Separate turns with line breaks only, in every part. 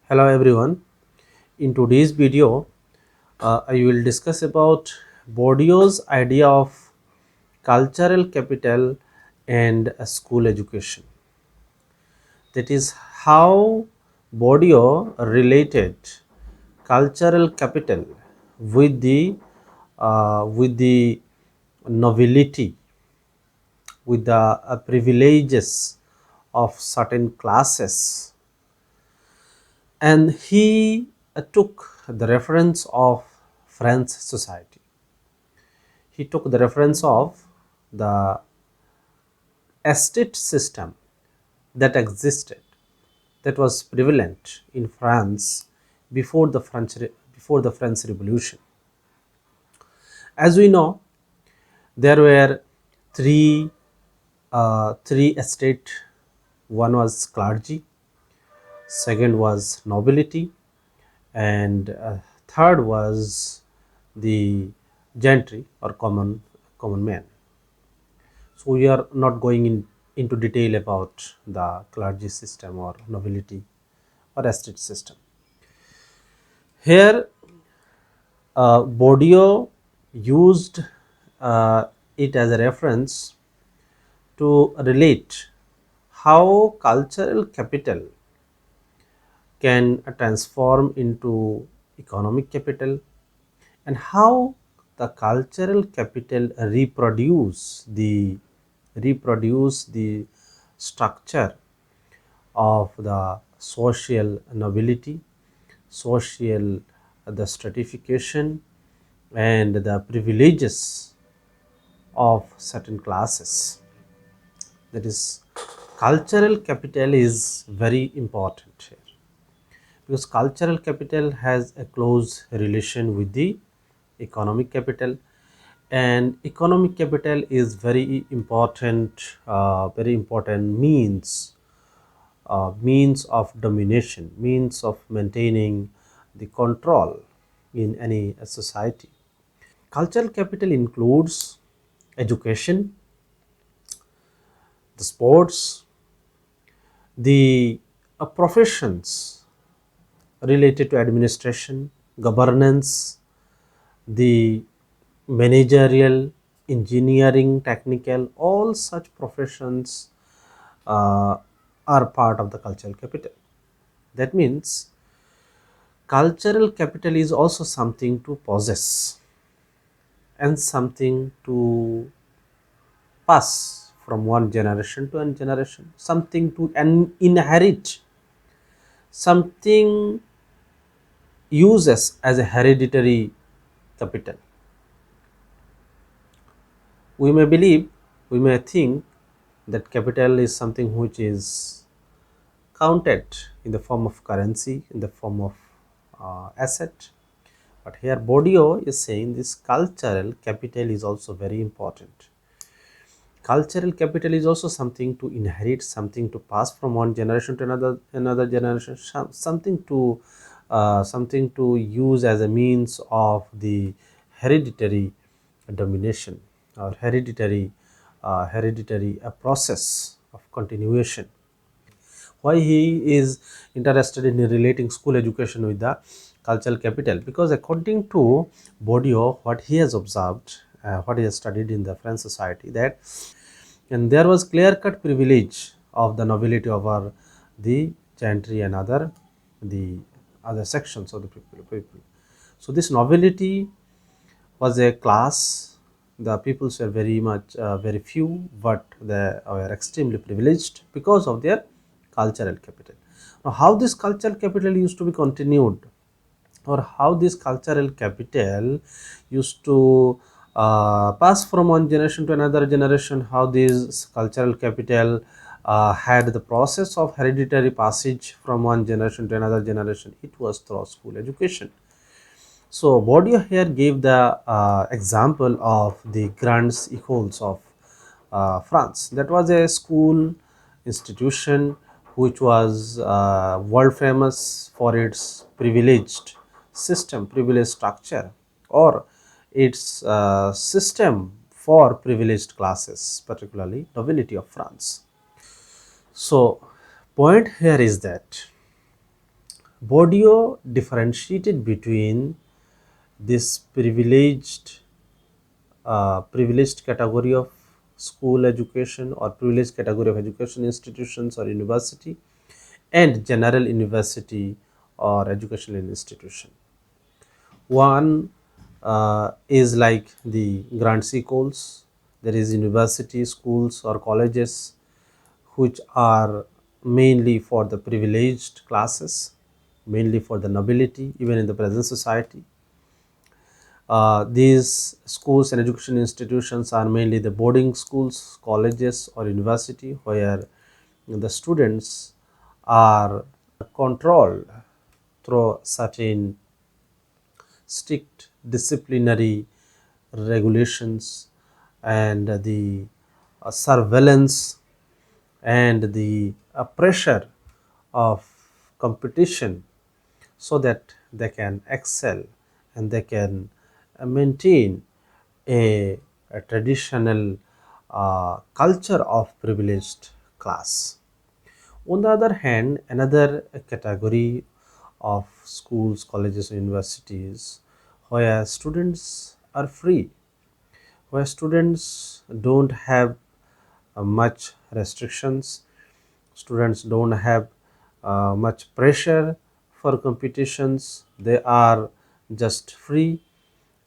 Hello everyone. In today's video, I will discuss about Bourdieu's idea of cultural capital and school education. That is how Bourdieu related cultural capital with the nobility, with the privileges of certain classes, and he took the reference of French society. He took the reference of the estate system that existed, that was prevalent in France before the French Revolution. As we know, there were three three estate. One was clergy, second was nobility, and third was the gentry or common man. So we are not going into detail about the clergy system or nobility or estate system. Here, Bourdieu used it as a reference to relate how cultural capital can transform into economic capital, and how the cultural capital reproduce the structure of the social nobility, social the stratification, and the privileges of certain classes. That is, cultural capital is very important here, because cultural capital has a close relation with the economic capital, and economic capital is very important means of domination, means of maintaining the control in any society. Cultural capital includes education, the sports, the professions related to administration, governance, the managerial, engineering, technical, all such professions uh, are part of the cultural capital. That means cultural capital is also something to possess and something to pass from one generation to another generation, something to inherit, something uses as a hereditary capital. We may believe, we may think that capital is something which is counted in the form of currency, in the form of asset. But here Bourdieu is saying this cultural capital is also very important. Cultural capital is also something to inherit, something to pass from one generation to another generation, something to use as a means of the hereditary domination, or hereditary process of continuation. Why he is interested in relating school education with the cultural capital? Because according to Bourdieu, what he has observed, what he has studied in the French society, that and there was clear-cut privilege of the nobility over the gentry and the other sections of the people. So this nobility was a class. The peoples were very few, but they were extremely privileged because of their cultural capital. Now, how this cultural capital used to be continued, or how this cultural capital used to pass from one generation to another generation, how this cultural capital had the process of hereditary passage from one generation to another generation, it was through school education. So Bourdieu here gave the example of the Grandes Écoles of France. That was a school institution which was world famous for its privileged system, privileged structure, or its system for privileged classes, particularly nobility of France. So point here is that Bourdieu differentiated between this privileged category of school education or privileged category of education institutions or university and general university or educational institution. One is like the Grand Écoles. There is university, schools or colleges which are mainly for the privileged classes, mainly for the nobility, even in the present society. These schools and education institutions are mainly the boarding schools, colleges or university where the students are controlled through certain strict disciplinary regulations and the surveillance and the pressure of competition so that they can excel and they can maintain a traditional culture of privileged class. On the other hand, another category of schools, colleges, and universities where students are free, where students don't have much restrictions, students don't have much pressure for competitions, they are just free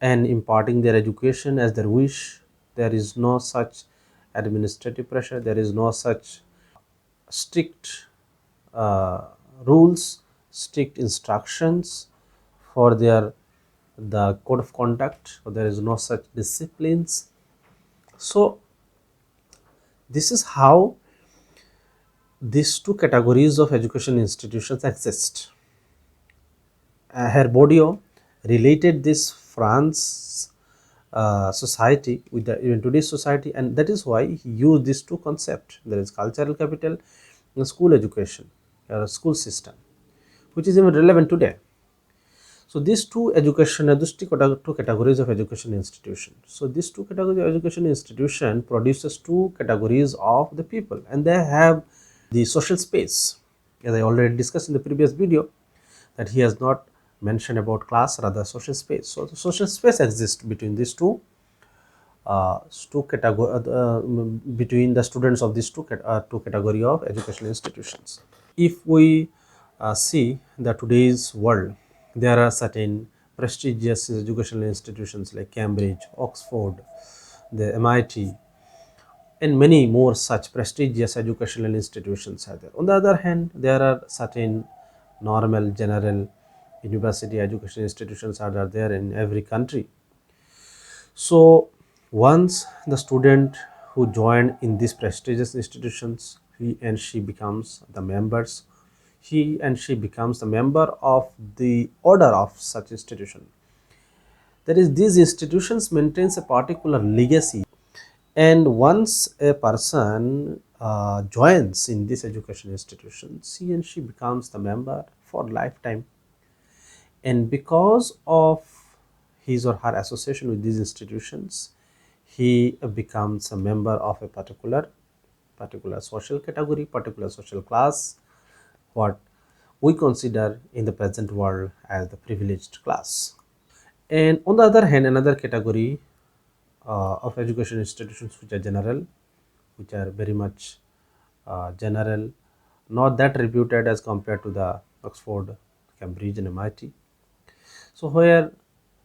and imparting their education as their wish. There is no such administrative pressure, there is no such strict uh, rules, strict instructions for their the code of conduct, so there is no such disciplines. So this is how these two categories of education institutions exist. Herbodio related this France society with the even today's society, and that is why he used these two concepts. There is cultural capital and school education or school system, which is even relevant today. So these two categories of education institution. So these two categories of education institution produces two categories of the people, and they have the social space. As I already discussed in the previous video, that he has not mentioned about class, rather social space. So the social space exists between these between the students of these two category of educational institutions. If we see the today's world, there are certain prestigious educational institutions like Cambridge, Oxford, the MIT, and many more such prestigious educational institutions are there. On the other hand, there are certain normal, general university education institutions are there in every country. So once the student who joined in these prestigious institutions, he and she becomes the members, he and she becomes the member of the order of such institution. That is, these institutions maintains a particular legacy, and once a person joins in this education institution, he and she becomes the member for lifetime. And because of his or her association with these institutions, he becomes a member of a particular social category, particular social class, what we consider in the present world as the privileged class. And on the other hand, another category of education institutions which are general, which are very much general, not that reputed as compared to the Oxford, Cambridge and MIT. So where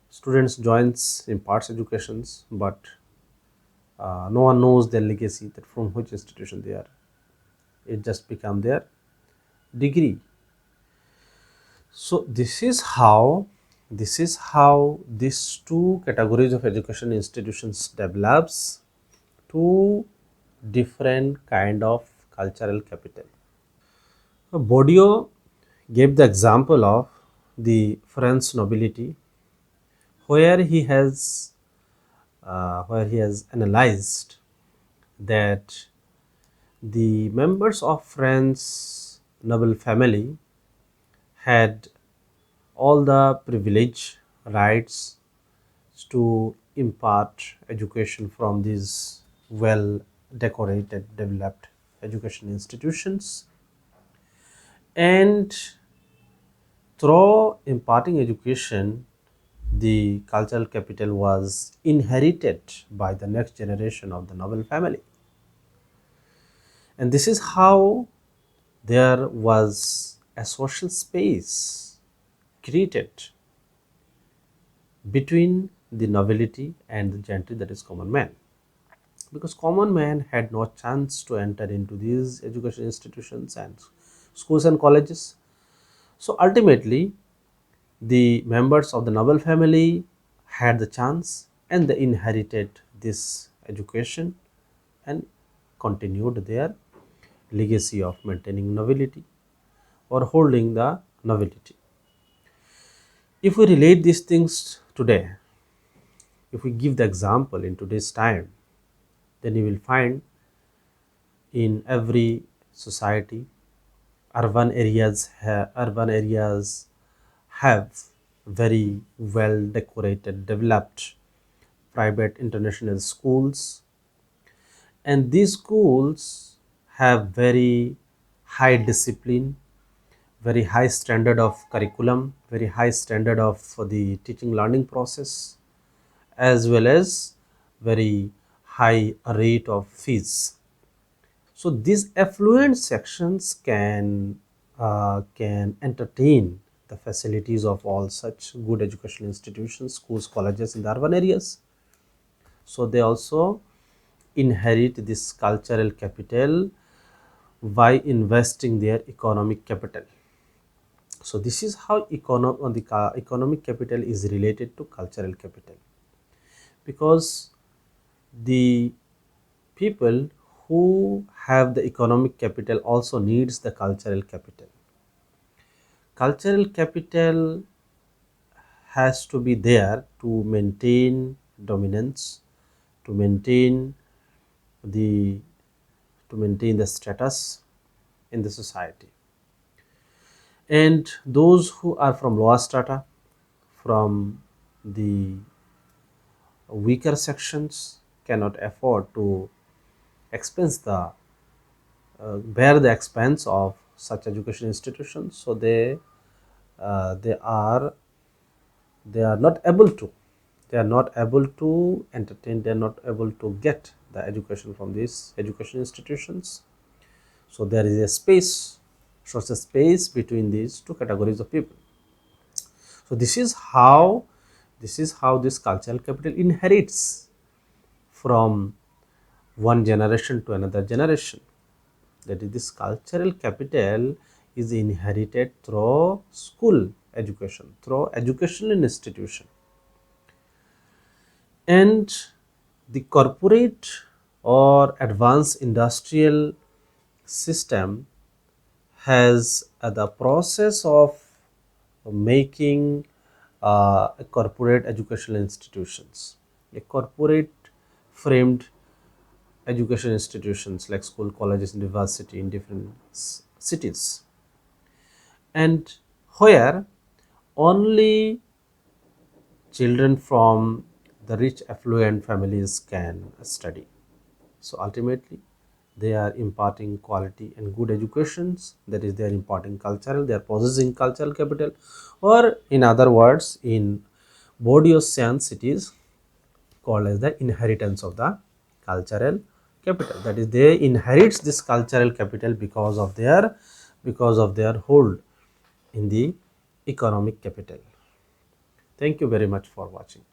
students joins imparts educations, but no one knows their legacy, that from which institution they are. It just become their degree. So this is how these two categories of education institutions develops two different kind of cultural capital. Bourdieu gave the example of the French nobility, where he has analyzed that the members of French noble family had all the privilege rights to impart education from these well decorated developed education institutions, and through imparting education, the cultural capital was inherited by the next generation of the noble family. And this is how there was a social space created between the nobility and the gentry, that is common man, because common man had no chance to enter into these education institutions and schools and colleges. So ultimately the members of the noble family had the chance and they inherited this education and continued their legacy of maintaining nobility or holding the nobility. If we relate these things today, if we give the example in today's time, then you will find in every society urban areas have very well decorated, developed private international schools, and these schools have very high discipline, very high standard of curriculum, very high standard of the teaching learning process, as well as very high rate of fees. So these affluent sections can entertain the facilities of all such good educational institutions, schools, colleges in the urban areas. So they also inherit this cultural capital by investing their economic capital. So this is how economic capital is related to cultural capital, because the people who have the economic capital also needs the cultural capital. Cultural capital has to be there to maintain dominance, to maintain the status in the society. And those who are from lower strata, from the weaker sections, cannot afford to expense the bear the expense of such education institutions. So they are not able to, entertain, they are not able to get the education from these education institutions. So there is a space, social space between these two categories of people. So this is how this cultural capital inherits from one generation to another generation. That is, this cultural capital is inherited through school education, through educational institution. And the corporate or advanced industrial system has the process of making a corporate educational institutions, a corporate framed education institutions like school, colleges, university in different cities, and where only children from the rich affluent families can study. So ultimately they are imparting quality and good educations, that is, they are imparting cultural, they are possessing cultural capital, or in other words, in Bourdieu's sense, it is called as the inheritance of the cultural capital. That is, they inherits this cultural capital because of their hold in the economic capital. Thank you very much for watching.